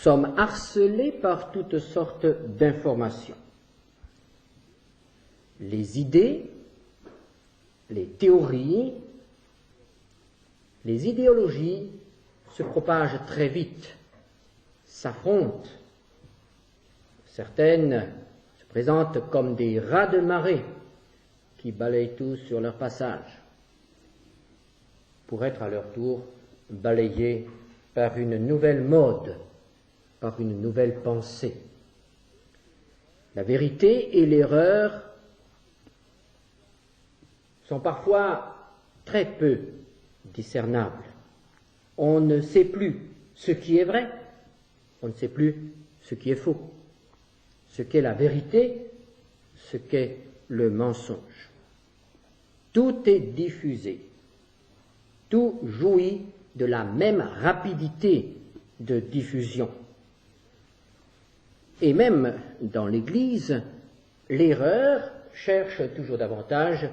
sommes harcelés par toutes sortes d'informations. Les idées, les théories, les idéologies se propagent très vite, s'affrontent. Certaines se présentent comme des rats de marée qui balayent tout sur leur passage, pour être à leur tour balayées par une nouvelle mode, par une nouvelle pensée. La vérité et l'erreur sont parfois très peu discernables. On ne sait plus ce qui est vrai, on ne sait plus ce qui est faux, ce qu'est la vérité, ce qu'est le mensonge. Tout est diffusé, tout jouit de la même rapidité de diffusion. Et même dans l'Église, l'erreur cherche toujours davantage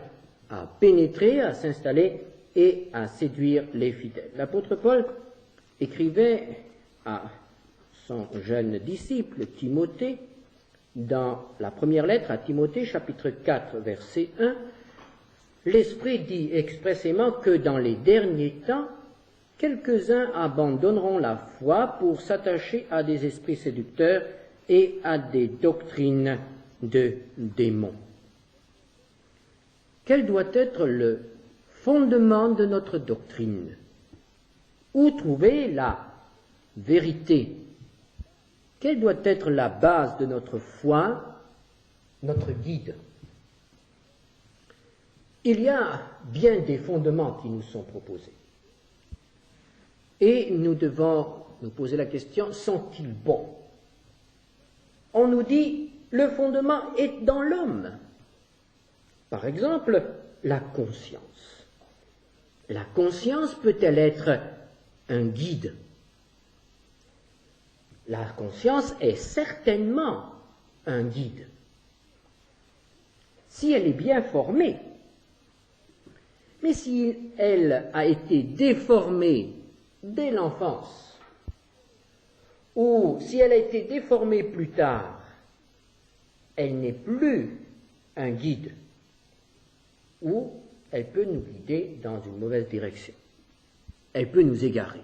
à pénétrer, à s'installer et à séduire les fidèles. L'apôtre Paul écrivait à son jeune disciple Timothée, dans la première lettre à Timothée, chapitre 4, verset 1, l'Esprit dit expressément que dans les derniers temps, quelques-uns abandonneront la foi pour s'attacher à des esprits séducteurs et à des doctrines de démons. Quel doit être le fondement de notre doctrine? Où trouver la vérité? Quelle doit être la base de notre foi, notre guide? Il y a bien des fondements qui nous sont proposés. Et nous devons nous poser la question, sont-ils bons? On nous dit, le fondement est dans l'homme. Par exemple, la conscience. La conscience peut-elle être un guide? La conscience est certainement un guide. Si elle est bien formée, mais si elle a été déformée dès l'enfance, ou si elle a été déformée plus tard, elle n'est plus un guide, ou elle peut nous guider dans une mauvaise direction. Elle peut nous égarer.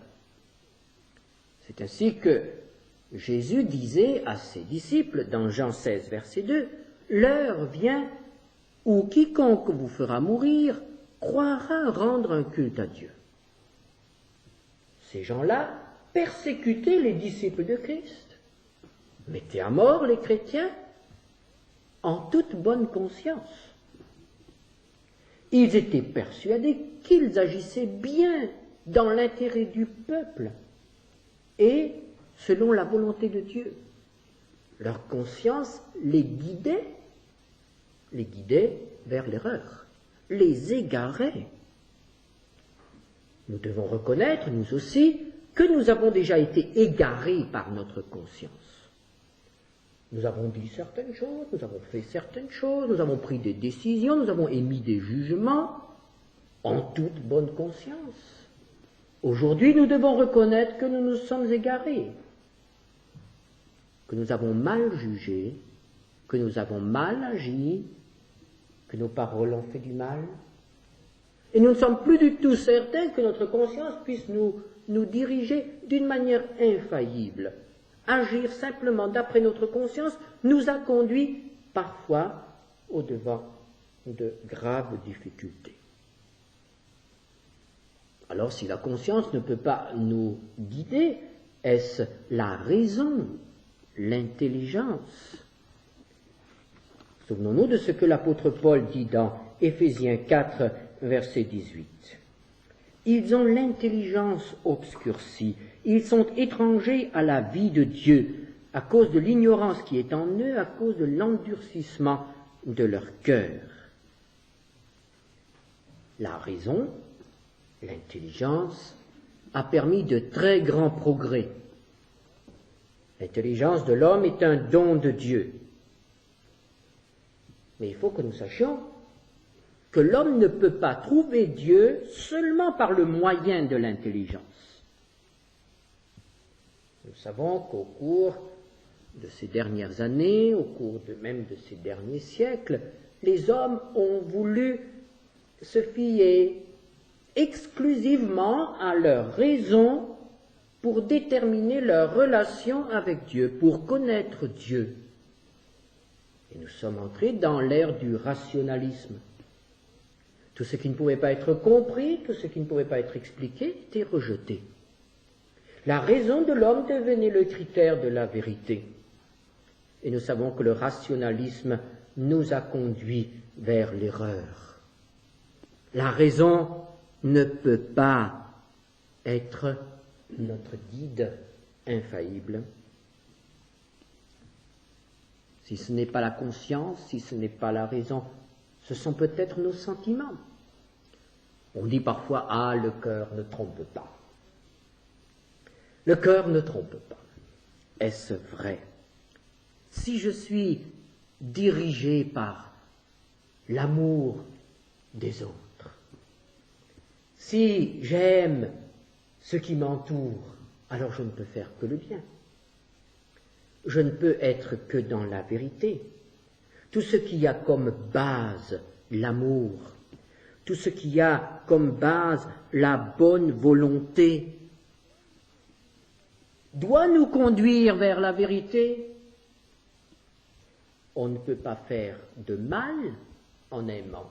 C'est ainsi que Jésus disait à ses disciples dans Jean 16, verset 2, « L'heure vient où quiconque vous fera mourir croira rendre un culte à Dieu. » Ces gens-là persécutaient les disciples de Christ, mettaient à mort les chrétiens en toute bonne conscience. Ils étaient persuadés qu'ils agissaient bien dans l'intérêt du peuple et selon la volonté de Dieu. Leur conscience les guidait vers l'erreur, les égarait. Nous devons reconnaître, nous aussi, que nous avons déjà été égarés par notre conscience. Nous avons dit certaines choses, nous avons fait certaines choses, nous avons pris des décisions, nous avons émis des jugements en toute bonne conscience. Aujourd'hui, nous devons reconnaître que nous nous sommes égarés, que nous avons mal jugé, que nous avons mal agi, que nos paroles ont fait du mal. Et nous ne sommes plus du tout certains que notre conscience puisse nous diriger d'une manière infaillible. Agir simplement d'après notre conscience nous a conduit parfois au-devant de graves difficultés. Alors si la conscience ne peut pas nous guider, est-ce la raison, l'intelligence? Souvenons-nous de ce que l'apôtre Paul dit dans Éphésiens 4, verset 18. Ils ont l'intelligence obscurcie, ils sont étrangers à la vie de Dieu, à cause de l'ignorance qui est en eux, à cause de l'endurcissement de leur cœur. La raison, l'intelligence, a permis de très grands progrès. L'intelligence de l'homme est un don de Dieu. Mais il faut que nous sachions que l'homme ne peut pas trouver Dieu seulement par le moyen de l'intelligence. Nous savons qu'au cours de ces dernières années, au cours même de ces derniers siècles, les hommes ont voulu se fier exclusivement à leur raison pour déterminer leur relation avec Dieu, pour connaître Dieu. Et nous sommes entrés dans l'ère du rationalisme. Tout ce qui ne pouvait pas être compris, tout ce qui ne pouvait pas être expliqué, était rejeté. La raison de l'homme devenait le critère de la vérité. Et nous savons que le rationalisme nous a conduits vers l'erreur. La raison ne peut pas être notre guide infaillible. Si ce n'est pas la conscience, si ce n'est pas la raison, ce sont peut-être nos sentiments. On dit parfois « Ah, le cœur ne trompe pas ». Le cœur ne trompe pas. Est-ce vrai? Si je suis dirigé par l'amour des autres, si j'aime ce qui m'entoure, alors je ne peux faire que le bien. Je ne peux être que dans la vérité. Tout ce qui a comme base l'amour, tout ce qui a comme base la bonne volonté, doit nous conduire vers la vérité. On ne peut pas faire de mal en aimant.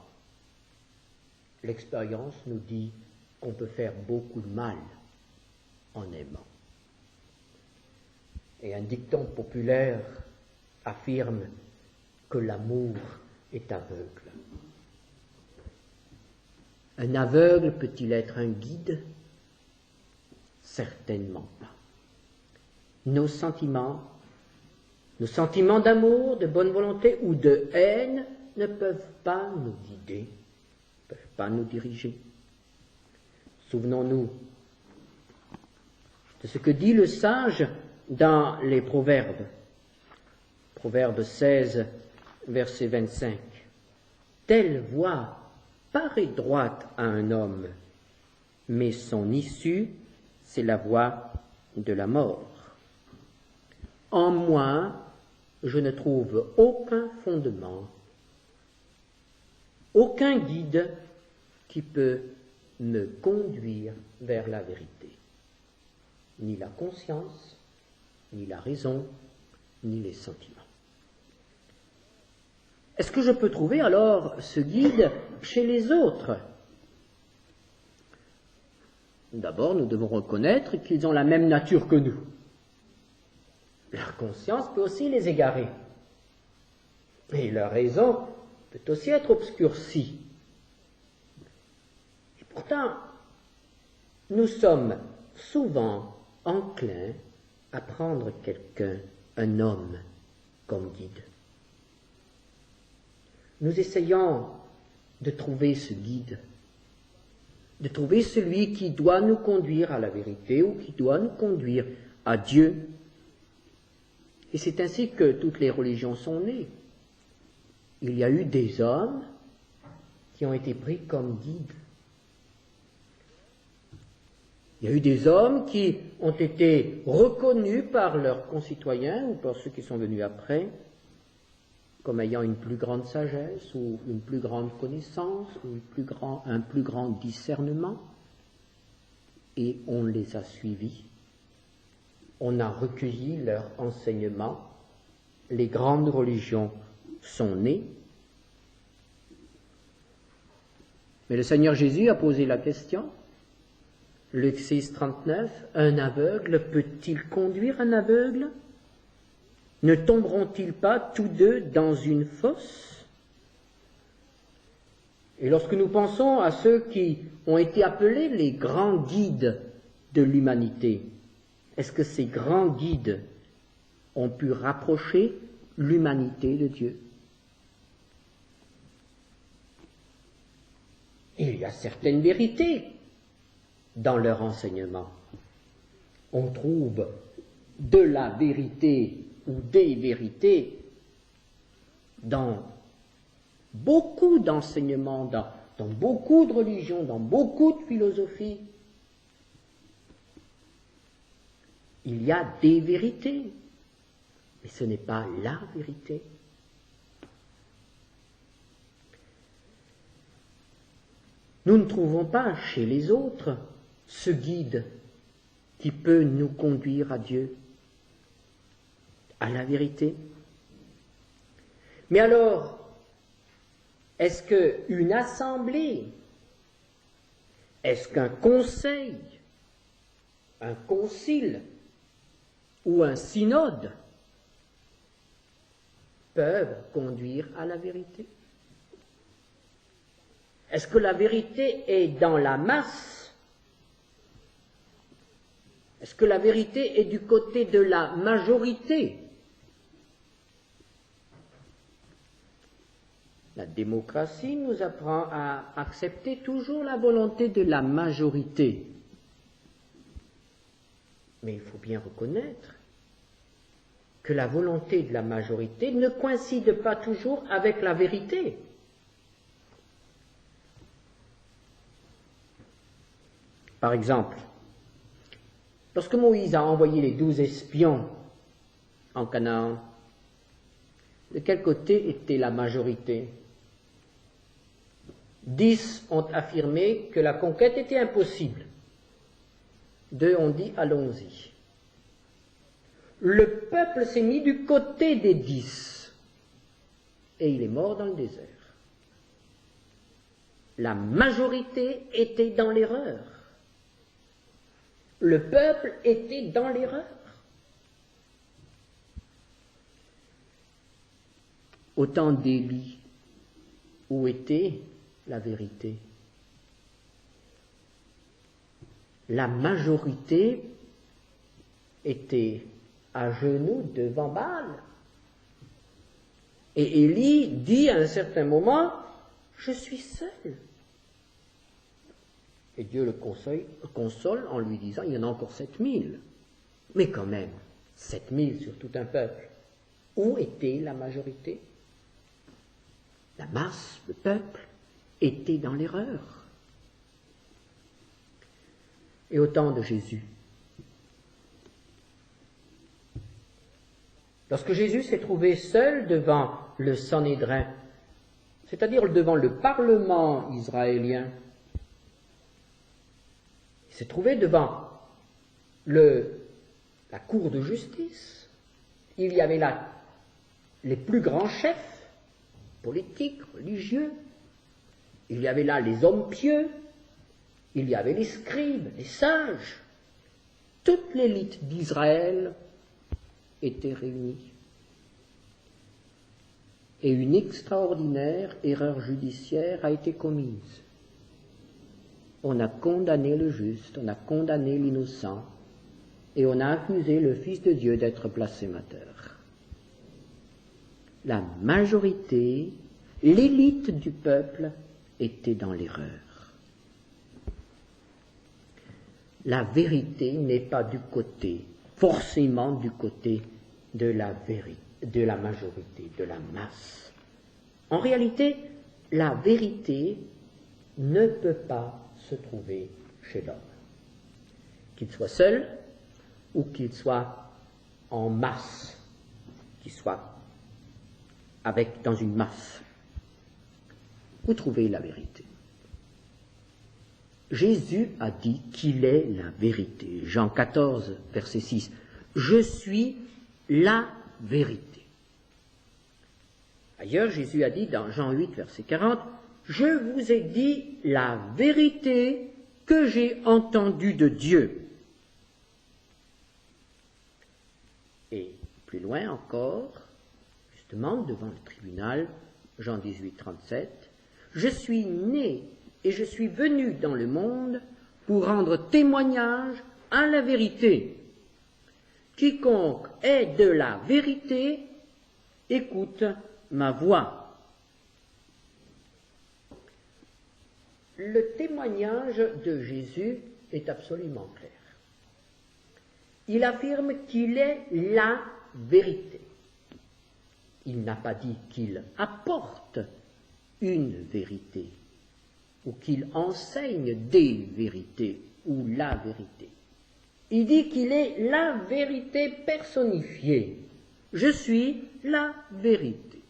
L'expérience nous dit qu'on peut faire beaucoup de mal en aimant. Et un dicton populaire affirme que l'amour est aveugle. Un aveugle peut-il être un guide? Certainement pas. Nos sentiments d'amour, de bonne volonté ou de haine ne peuvent pas nous guider, ne peuvent pas nous diriger. Souvenons-nous de ce que dit le sage dans les Proverbes. Proverbe 16, verset 25. Telle voie paraît droite à un homme, mais son issue, c'est la voie de la mort. En moi, je ne trouve aucun fondement, aucun guide qui peut me conduire vers la vérité. Ni la conscience, ni la raison, ni les sentiments. Est-ce que je peux trouver alors ce guide chez les autres? D'abord, nous devons reconnaître qu'ils ont la même nature que nous. Leur conscience peut aussi les égarer. Et leur raison peut aussi être obscurcie. Et pourtant, nous sommes souvent enclins à prendre quelqu'un, un homme, comme guide. Nous essayons de trouver ce guide, de trouver celui qui doit nous conduire à la vérité ou qui doit nous conduire à Dieu. Et c'est ainsi que toutes les religions sont nées. Il y a eu des hommes qui ont été pris comme guides. Il y a eu des hommes qui ont été reconnus par leurs concitoyens ou par ceux qui sont venus après comme ayant une plus grande sagesse ou une plus grande connaissance ou un plus grand discernement. Et on les a suivis. On a recueilli leurs enseignements. Les grandes religions sont nées. Mais le Seigneur Jésus a posé la question. Luc 6, 39, un aveugle peut-il conduire un aveugle? Ne tomberont-ils pas tous deux dans une fosse? Et lorsque nous pensons à ceux qui ont été appelés les grands guides de l'humanité, est-ce que ces grands guides ont pu rapprocher l'humanité de Dieu? Il y a certaines vérités dans leur enseignement. On trouve de la vérité ou des vérités dans beaucoup d'enseignements, dans beaucoup de religions, dans beaucoup de philosophies. Il y a des vérités, mais ce n'est pas la vérité. Nous ne trouvons pas chez les autres ce guide qui peut nous conduire à Dieu, à la vérité. Mais alors, est-ce qu'une assemblée, est-ce qu'un conseil, un concile ou un synode peuvent conduire à la vérité? Est-ce que la vérité est dans la masse? Est-ce que la vérité est du côté de la majorité? La démocratie nous apprend à accepter toujours la volonté de la majorité. Mais il faut bien reconnaître que la volonté de la majorité ne coïncide pas toujours avec la vérité. Par exemple, lorsque Moïse a envoyé les 12 espions en Canaan, de quel côté était la majorité? 10 ont affirmé que la conquête était impossible. 2 ont dit allons-y. Le peuple s'est mis du côté des 10 et il est mort dans le désert. La majorité était dans l'erreur. Le peuple était dans l'erreur. Au temps d'Élie, où était la vérité? La majorité était à genoux devant Baal. Et Élie dit à un certain moment, « Je suis seul ». Et Dieu le console en lui disant, il y en a encore 7000. Mais quand même, 7000 sur tout un peuple. Où était la majorité? La masse, le peuple, était dans l'erreur. Et au temps de Jésus, lorsque Jésus s'est trouvé seul devant le Sanhédrin, c'est-à-dire devant le Parlement israélien, il s'est trouvé devant la cour de justice. Il y avait là les plus grands chefs politiques, religieux. Il y avait là les hommes pieux. Il y avait les scribes, les sages. Toute l'élite d'Israël était réunie. Et une extraordinaire erreur judiciaire a été commise. On a condamné le juste, on a condamné l'innocent, et on a accusé le Fils de Dieu d'être blasphémateur. La majorité, l'élite du peuple, était dans l'erreur. La vérité n'est pas forcément du côté de la majorité, de la masse. En réalité, la vérité ne peut pas se trouver chez l'homme. Qu'il soit seul ou qu'il soit en masse, qu'il soit dans une masse. Vous trouvez la vérité. Jésus a dit qu'il est la vérité. Jean 14, verset 6. Je suis la vérité. Ailleurs, Jésus a dit dans Jean 8, verset 40, je vous ai dit la vérité que j'ai entendue de Dieu. Et plus loin encore, justement, devant le tribunal, Jean 18, 37, je suis né et je suis venu dans le monde pour rendre témoignage à la vérité. Quiconque est de la vérité, écoute ma voix. Le témoignage de Jésus est absolument clair. Il affirme qu'il est la vérité. Il n'a pas dit qu'il apporte une vérité ou qu'il enseigne des vérités ou la vérité. Il dit qu'il est la vérité personnifiée. Je suis la vérité.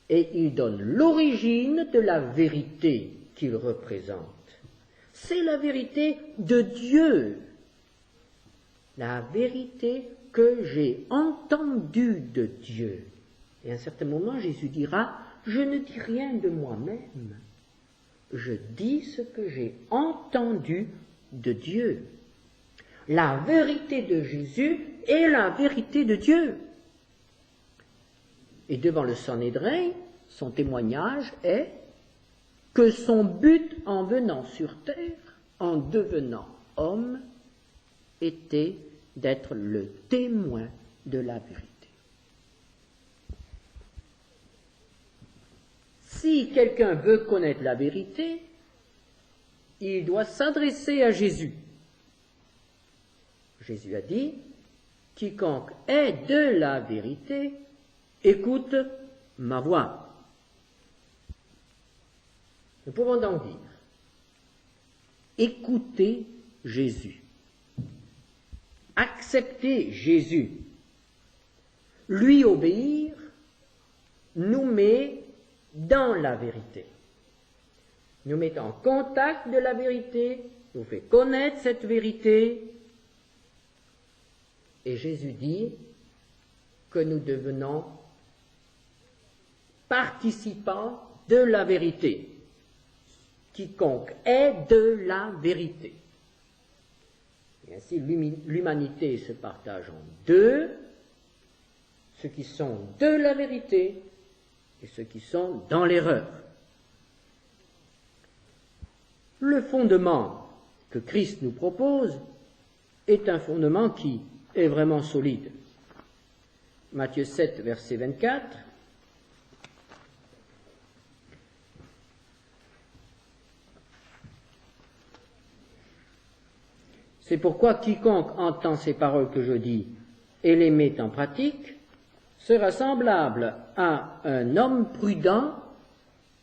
Et il donne l'origine de la vérité qu'il représente. C'est la vérité de Dieu. La vérité que j'ai entendue de Dieu. Et à un certain moment, Jésus dira, je ne dis rien de moi-même. Je dis ce que j'ai entendu de Dieu. La vérité de Jésus est la vérité de Dieu. Et devant le Sanhédrin, son témoignage est que son but en venant sur terre, en devenant homme, était d'être le témoin de la vérité. Si quelqu'un veut connaître la vérité, il doit s'adresser à Jésus. Jésus a dit, « Quiconque est de la vérité, écoute ma voix. » Nous pouvons donc dire, écoutez Jésus, accepter Jésus, lui obéir, nous met dans la vérité, nous met en contact de la vérité, nous fait connaître cette vérité, et Jésus dit que nous devenons participants de la vérité. Quiconque est de la vérité. Et ainsi, l'humanité se partage en deux, ceux qui sont de la vérité et ceux qui sont dans l'erreur. Le fondement que Christ nous propose est un fondement qui est vraiment solide. Matthieu 7, verset 24. C'est pourquoi quiconque entend ces paroles que je dis et les met en pratique sera semblable à un homme prudent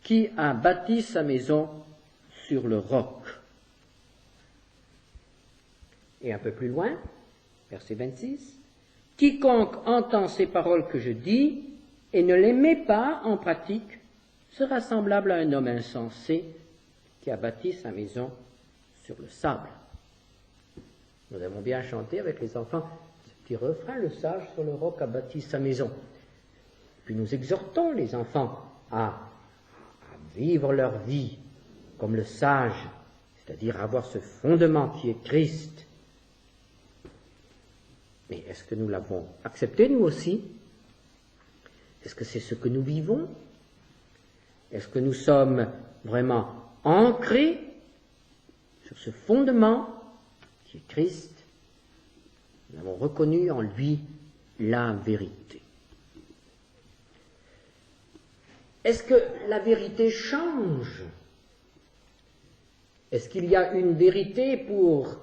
qui a bâti sa maison sur le roc. Et un peu plus loin, verset 26, « Quiconque entend ces paroles que je dis et ne les met pas en pratique sera semblable à un homme insensé qui a bâti sa maison sur le sable. » Nous avons bien chanté avec les enfants ce petit refrain, le sage sur le roc a bâti sa maison. Puis nous exhortons les enfants à vivre leur vie comme le sage, c'est-à-dire avoir ce fondement qui est Christ. Mais est-ce que nous l'avons accepté nous aussi? Est-ce que c'est ce que nous vivons? Est-ce que nous sommes vraiment ancrés sur ce fondement qui est Christ? Nous avons reconnu en lui la vérité. Est-ce que la vérité change? Est-ce qu'il y a une vérité pour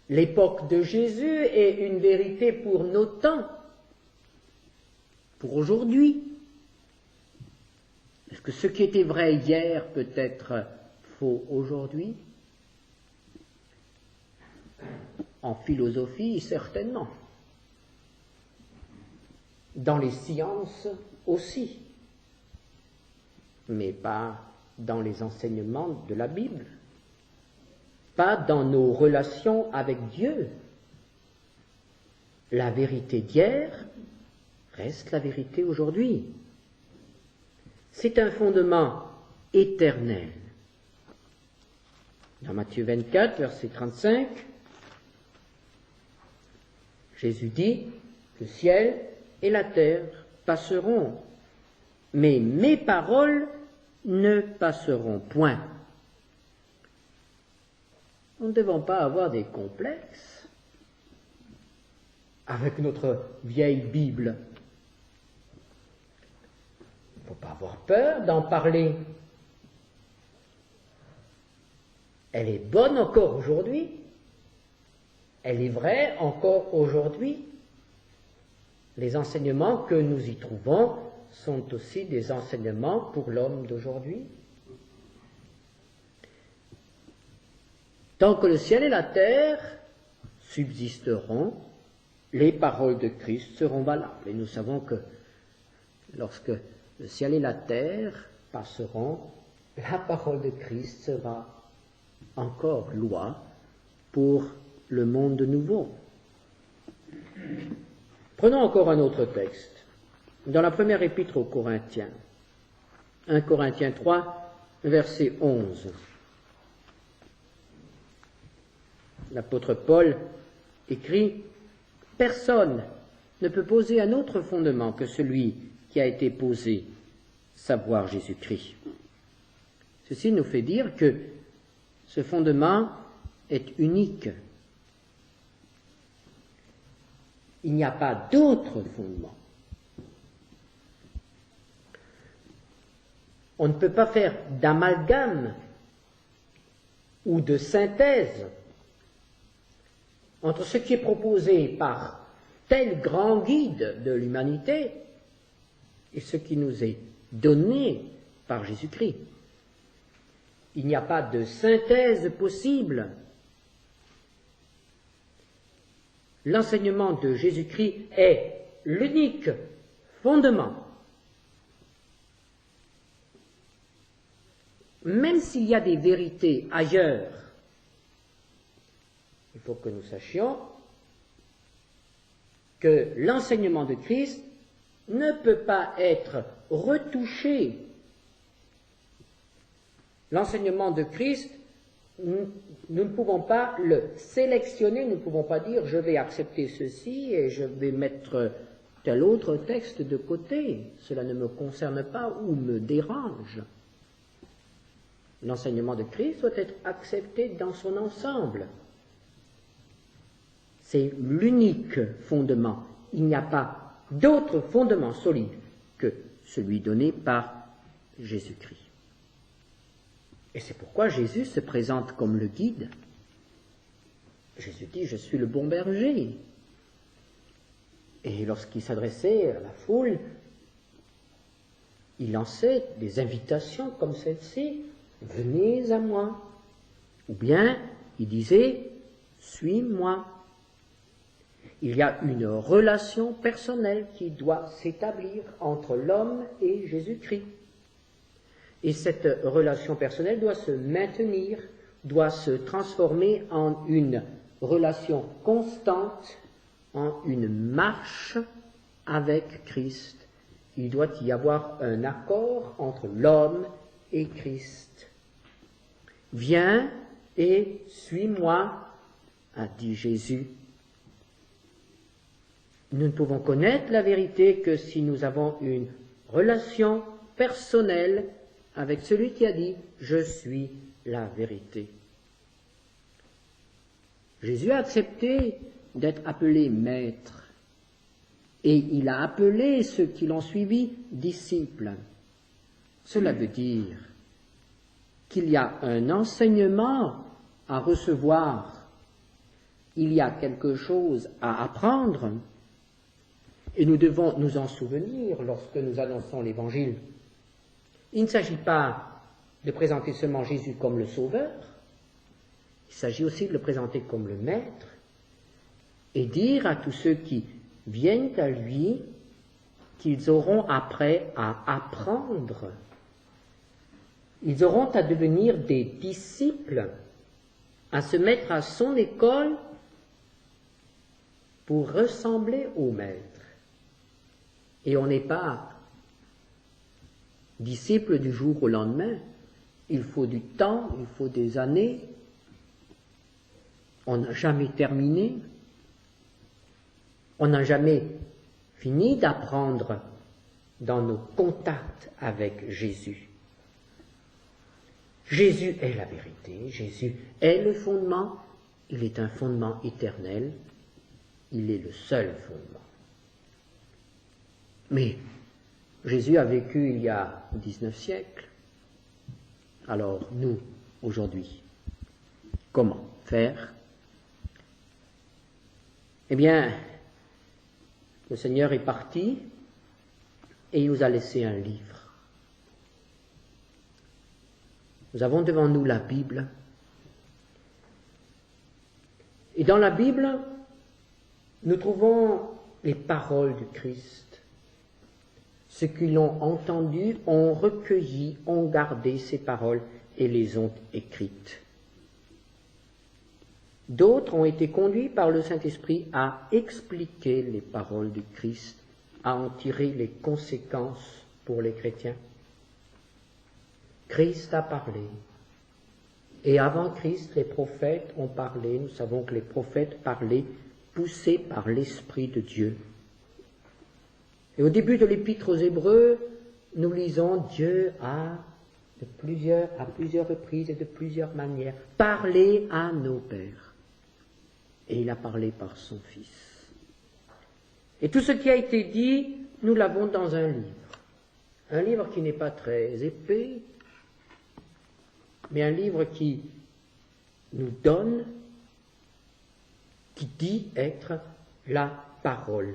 l'époque de Jésus et une vérité pour nos temps, pour aujourd'hui? Est-ce que ce qui était vrai hier peut être faux aujourd'hui? En philosophie, certainement. Dans les sciences aussi. Mais pas dans les enseignements de la Bible. Pas dans nos relations avec Dieu. La vérité d'hier reste la vérité aujourd'hui. C'est un fondement éternel. Dans Matthieu 24, verset 35, Jésus dit, le ciel et la terre passeront, mais mes paroles ne passeront point. Nous ne devons pas avoir des complexes avec notre vieille Bible. Il ne faut pas avoir peur d'en parler. Elle est bonne encore aujourd'hui. Elle est vraie encore aujourd'hui. Les enseignements que nous y trouvons sont aussi des enseignements pour l'homme d'aujourd'hui. Tant que le ciel et la terre subsisteront, les paroles de Christ seront valables. Et nous savons que lorsque le ciel et la terre passeront, la parole de Christ sera encore loi pour le monde nouveau. Prenons encore un autre texte. Dans la première épître aux Corinthiens, 1 Corinthiens 3, verset 11. L'apôtre Paul écrit « Personne ne peut poser un autre fondement que celui qui a été posé, savoir Jésus-Christ. » Ceci nous fait dire que ce fondement est unique. Il n'y a pas d'autre fondement. On ne peut pas faire d'amalgame ou de synthèse entre ce qui est proposé par tel grand guide de l'humanité et ce qui nous est donné par Jésus-Christ. Il n'y a pas de synthèse possible. L'enseignement de Jésus-Christ est l'unique fondement. Même s'il y a des vérités ailleurs, il faut que nous sachions que l'enseignement de Christ ne peut pas être retouché. L'enseignement de Christ, nous ne pouvons pas le sélectionner, nous ne pouvons pas dire je vais accepter ceci et je vais mettre tel autre texte de côté. Cela ne me concerne pas ou me dérange. L'enseignement de Christ doit être accepté dans son ensemble. C'est l'unique fondement. Il n'y a pas d'autre fondement solide que celui donné par Jésus-Christ. Et c'est pourquoi Jésus se présente comme le guide. Jésus dit « Je suis le bon berger ». Et lorsqu'il s'adressait à la foule, il lançait des invitations comme celle-ci. Venez à moi. Ou bien, il disait, suis-moi. Il y a une relation personnelle qui doit s'établir entre l'homme et Jésus-Christ. Et cette relation personnelle doit se maintenir, doit se transformer en une relation constante, en une marche avec Christ. Il doit y avoir un accord entre l'homme et Christ. Viens et suis-moi, a dit Jésus. Nous ne pouvons connaître la vérité que si nous avons une relation personnelle avec celui qui a dit « Je suis la vérité ». Jésus a accepté d'être appelé maître et il a appelé ceux qui l'ont suivi disciples. Cela veut dire qu'il y a un enseignement à recevoir, il y a quelque chose à apprendre, et nous devons nous en souvenir lorsque nous annonçons l'Évangile. Il ne s'agit pas de présenter seulement Jésus comme le Sauveur, il s'agit aussi de le présenter comme le Maître, et dire à tous ceux qui viennent à lui qu'ils auront après à apprendre. Ils auront à devenir des disciples, à se mettre à son école pour ressembler au Maître. Et on n'est pas disciple du jour au lendemain. Il faut du temps, il faut des années. On n'a jamais terminé. On n'a jamais fini d'apprendre dans nos contacts avec Jésus. Jésus est la vérité, Jésus est le fondement, il est un fondement éternel, il est le seul fondement. Mais Jésus a vécu il y a 19 siècles, alors nous, aujourd'hui, comment faire? Eh bien, le Seigneur est parti et il nous a laissé un livre. Nous avons devant nous la Bible. Et dans la Bible, nous trouvons les paroles du Christ. Ceux qui l'ont entendu ont recueilli, ont gardé ces paroles et les ont écrites. D'autres ont été conduits par le Saint-Esprit à expliquer les paroles du Christ, à en tirer les conséquences pour les chrétiens. Christ a parlé. Et avant Christ, les prophètes ont parlé. Nous savons que les prophètes parlaient poussés par l'Esprit de Dieu. Et au début de l'Épître aux Hébreux, nous lisons « Dieu a, à plusieurs reprises et de plusieurs manières, parlé à nos pères. » Et il a parlé par son Fils. Et tout ce qui a été dit, nous l'avons dans un livre. Un livre qui n'est pas très épais, mais un livre qui nous donne, qui dit être la parole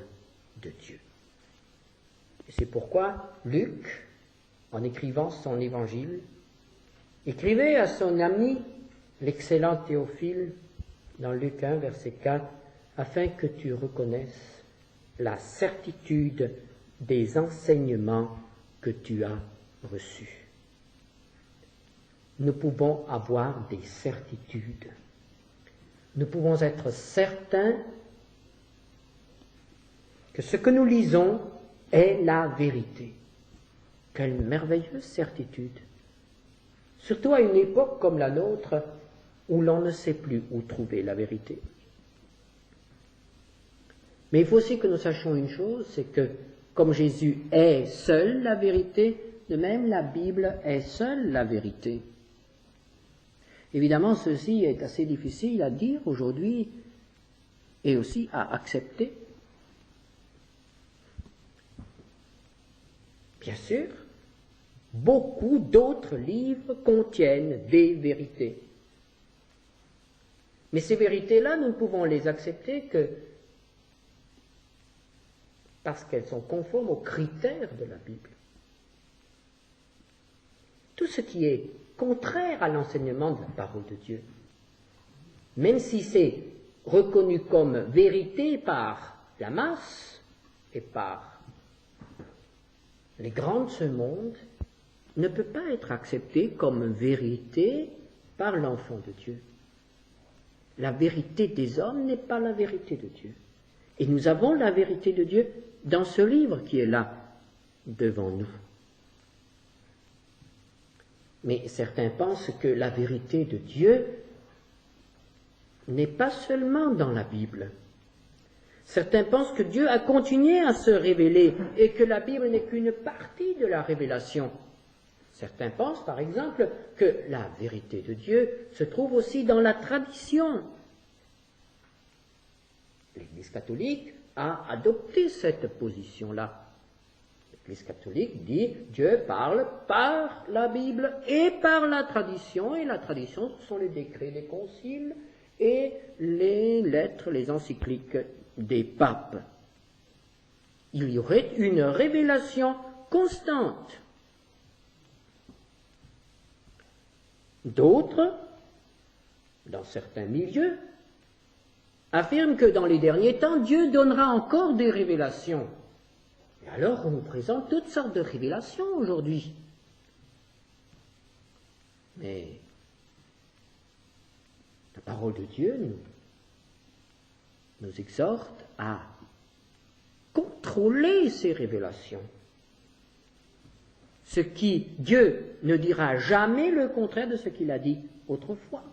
de Dieu. Et c'est pourquoi Luc, en écrivant son évangile, écrivait à son ami, l'excellent Théophile, dans Luc 1, verset 4, afin que tu reconnaisses la certitude des enseignements que tu as reçus. Nous pouvons avoir des certitudes. Nous pouvons être certains que ce que nous lisons est la vérité. Quelle merveilleuse certitude! Surtout à une époque comme la nôtre, où l'on ne sait plus où trouver la vérité. Mais il faut aussi que nous sachions une chose, c'est que comme Jésus est seul la vérité, de même la Bible est seule la vérité. Évidemment, ceci est assez difficile à dire aujourd'hui et aussi à accepter. Bien sûr, beaucoup d'autres livres contiennent des vérités. Mais ces vérités-là, nous ne pouvons les accepter que parce qu'elles sont conformes aux critères de la Bible. Tout ce qui est contraire à l'enseignement de la parole de Dieu, même si c'est reconnu comme vérité par la masse et par les grands de ce monde, ne peut pas être accepté comme vérité par l'enfant de Dieu. La vérité des hommes n'est pas la vérité de Dieu. Et nous avons la vérité de Dieu dans ce livre qui est là, devant nous. Mais certains pensent que la vérité de Dieu n'est pas seulement dans la Bible. Certains pensent que Dieu a continué à se révéler et que la Bible n'est qu'une partie de la révélation. Certains pensent, par exemple, que la vérité de Dieu se trouve aussi dans la tradition. L'Église catholique a adopté cette position-là. L'Église catholique dit Dieu parle par la Bible et par la tradition, et la tradition, ce sont les décrets des conciles et les lettres, les encycliques des papes. Il y aurait une révélation constante. D'autres, dans certains milieux, affirment que dans les derniers temps, Dieu donnera encore des révélations. Et alors, on nous présente toutes sortes de révélations aujourd'hui. Mais la parole de Dieu nous exhorte à contrôler ces révélations. Ce qui, Dieu ne dira jamais le contraire de ce qu'il a dit autrefois.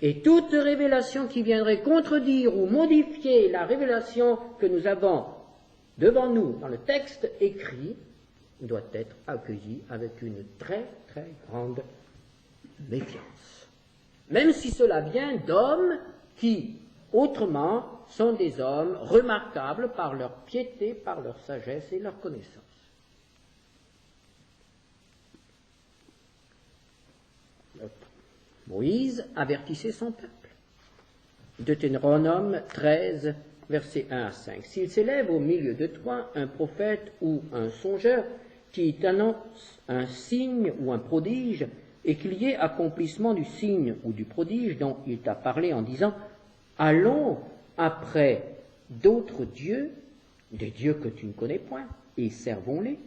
Et toute révélation qui viendrait contredire ou modifier la révélation que nous avons devant nous dans le texte écrit doit être accueillie avec une très très grande méfiance. Même si cela vient d'hommes qui, autrement, sont des hommes remarquables par leur piété, par leur sagesse et leur connaissance. Moïse avertissait son peuple. Deutéronome 13, versets 1 à 5. S'il s'élève au milieu de toi un prophète ou un songeur qui t'annonce un signe ou un prodige, et qu'il y ait accomplissement du signe ou du prodige dont il t'a parlé en disant « Allons après d'autres dieux, des dieux que tu ne connais point, et servons-les.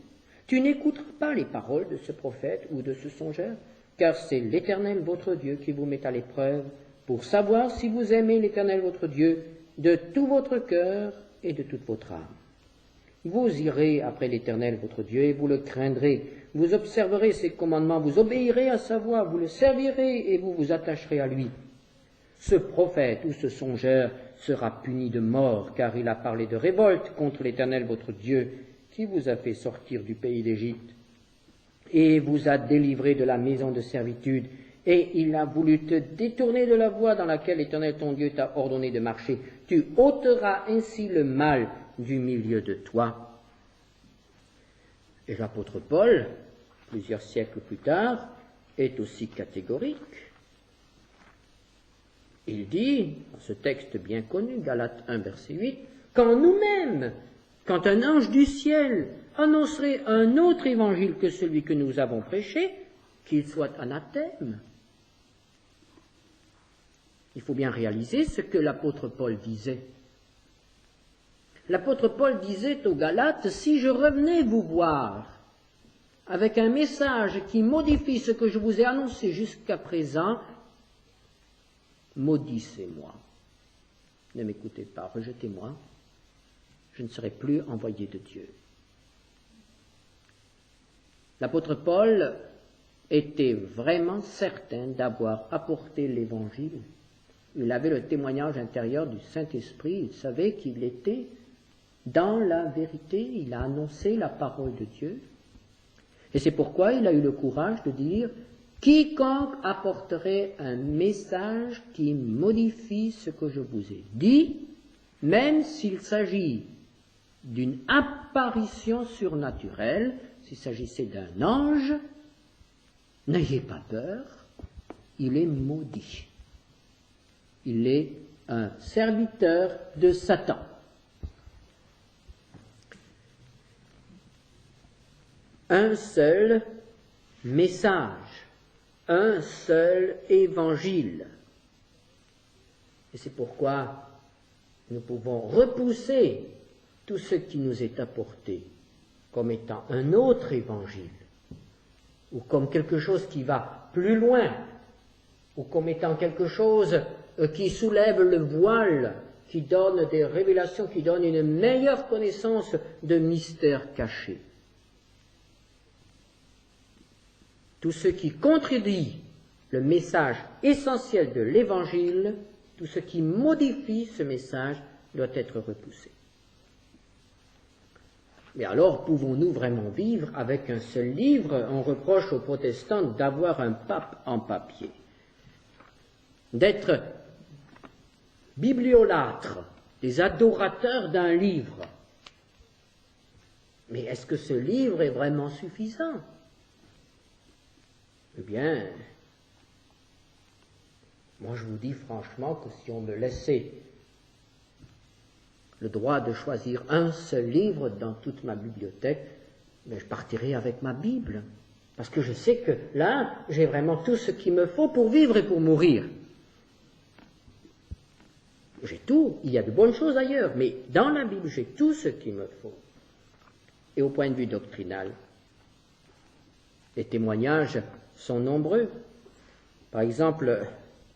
Tu n'écouteras pas les paroles de ce prophète ou de ce songeur, car c'est l'Éternel votre Dieu qui vous met à l'épreuve pour savoir si vous aimez l'Éternel votre Dieu de tout votre cœur et de toute votre âme. Vous irez après l'Éternel votre Dieu et vous le craindrez. Vous observerez ses commandements, vous obéirez à sa voix, vous le servirez et vous vous attacherez à lui. Ce prophète ou ce songeur sera puni de mort, car il a parlé de révolte contre l'Éternel votre Dieu, qui vous a fait sortir du pays d'Égypte, et vous a délivré de la maison de servitude, et il a voulu te détourner de la voie dans laquelle l'Éternel ton Dieu t'a ordonné de marcher. Tu ôteras ainsi le mal du milieu de toi. Et l'apôtre Paul, plusieurs siècles plus tard, est aussi catégorique. Il dit, dans ce texte bien connu, Galates 1, verset 8, « Quand nous-mêmes, quand un ange du ciel annoncerait un autre évangile que celui que nous avons prêché, qu'il soit anathème. » Il faut bien réaliser ce que l'apôtre Paul disait. L'apôtre Paul disait aux Galates, « Si je revenais vous voir avec un message qui modifie ce que je vous ai annoncé jusqu'à présent, maudissez-moi. Ne m'écoutez pas, rejetez-moi. Je ne serai plus envoyé de Dieu. » L'apôtre Paul était vraiment certain d'avoir apporté l'Évangile. Il avait le témoignage intérieur du Saint-Esprit. Il savait qu'il était dans la vérité. Il a annoncé la parole de Dieu. Et c'est pourquoi il a eu le courage de dire « Quiconque apporterait un message qui modifie ce que je vous ai dit, même s'il s'agit d'une apparition surnaturelle, s'il s'agissait d'un ange, n'ayez pas peur, il est maudit. Il est un serviteur de Satan. » Un seul message, un seul évangile. Et c'est pourquoi nous pouvons repousser tout ce qui nous est apporté comme étant un autre évangile, ou comme quelque chose qui va plus loin, ou comme étant quelque chose qui soulève le voile, qui donne des révélations, qui donne une meilleure connaissance de mystères cachés. Tout ce qui contredit le message essentiel de l'Évangile, tout ce qui modifie ce message doit être repoussé. Mais alors, pouvons-nous vraiment vivre avec un seul livre? On reproche aux protestants d'avoir un pape en papier, d'être bibliolâtres, des adorateurs d'un livre. Mais est-ce que ce livre est vraiment suffisant? Eh bien, moi je vous dis franchement que si on me laissait le droit de choisir un seul livre dans toute ma bibliothèque, mais je partirais avec ma Bible, parce que je sais que là, j'ai vraiment tout ce qu'il me faut pour vivre et pour mourir. J'ai tout, il y a de bonnes choses ailleurs, mais dans la Bible, j'ai tout ce qu'il me faut. Et au point de vue doctrinal, les témoignages sont nombreux. Par exemple,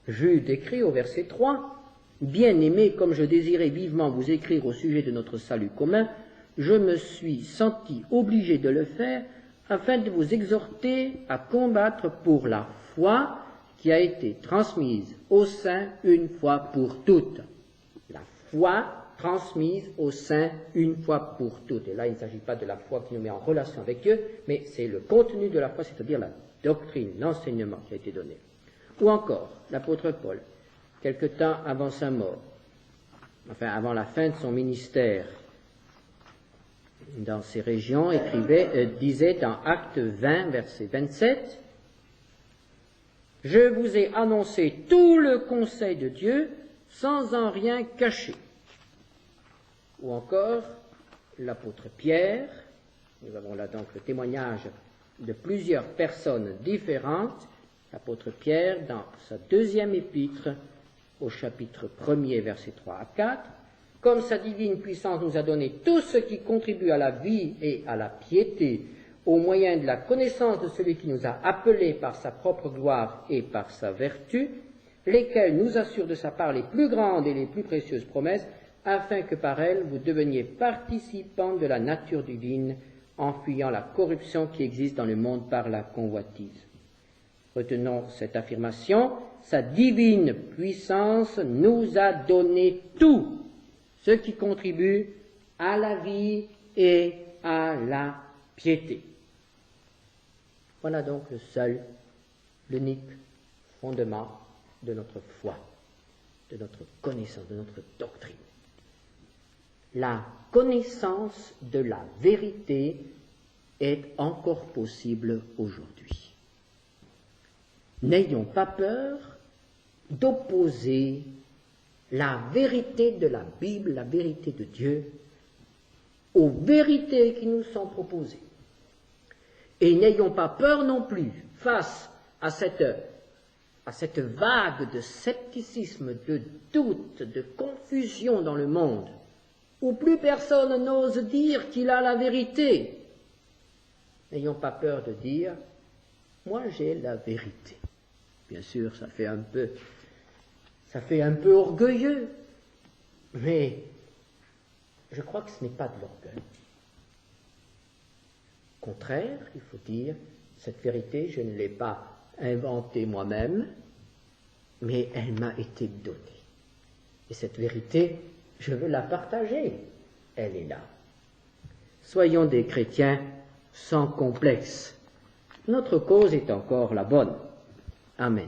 Jude écrit au verset 3, « Bien-aimés, comme je désirais vivement vous écrire au sujet de notre salut commun, je me suis senti obligé de le faire afin de vous exhorter à combattre pour la foi qui a été transmise aux saints une fois pour toutes. » La foi transmise aux saints une fois pour toutes. Et là, il ne s'agit pas de la foi qui nous met en relation avec Dieu, mais c'est le contenu de la foi, c'est-à-dire la doctrine, l'enseignement qui a été donné. Ou encore, l'apôtre Paul, quelque temps avant sa mort, enfin avant la fin de son ministère, dans ces régions, disait dans Actes 20, verset 27, « Je vous ai annoncé tout le conseil de Dieu sans en rien cacher. » Ou encore, l'apôtre Pierre, nous avons là donc le témoignage de plusieurs personnes différentes L'apôtre Pierre, dans sa deuxième épître, au chapitre 1er, versets 3 à 4, « Comme sa divine puissance nous a donné tout ce qui contribue à la vie et à la piété, au moyen de la connaissance de celui qui nous a appelés par sa propre gloire et par sa vertu, lesquels nous assurent de sa part les plus grandes et les plus précieuses promesses, afin que par elles vous deveniez participants de la nature divine, en fuyant la corruption qui existe dans le monde par la convoitise. » Retenons cette affirmation, sa divine puissance nous a donné tout ce qui contribue à la vie et à la piété. Voilà donc le seul, l'unique fondement de notre foi, de notre connaissance, de notre doctrine. La connaissance de la vérité est encore possible aujourd'hui. N'ayons pas peur d'opposer la vérité de la Bible, la vérité de Dieu, aux vérités qui nous sont proposées. Et n'ayons pas peur non plus, face à cette vague de scepticisme, de doute, de confusion dans le monde, où plus personne n'ose dire qu'il a la vérité. N'ayons pas peur de dire « moi j'ai la vérité ». Bien sûr, ça fait un peu orgueilleux, mais je crois que ce n'est pas de l'orgueil. Au contraire, il faut dire, cette vérité, je ne l'ai pas inventée moi-même, mais elle m'a été donnée. Et cette vérité, je veux la partager. Elle est là. Soyons des chrétiens sans complexe. Notre cause est encore la bonne. Amen.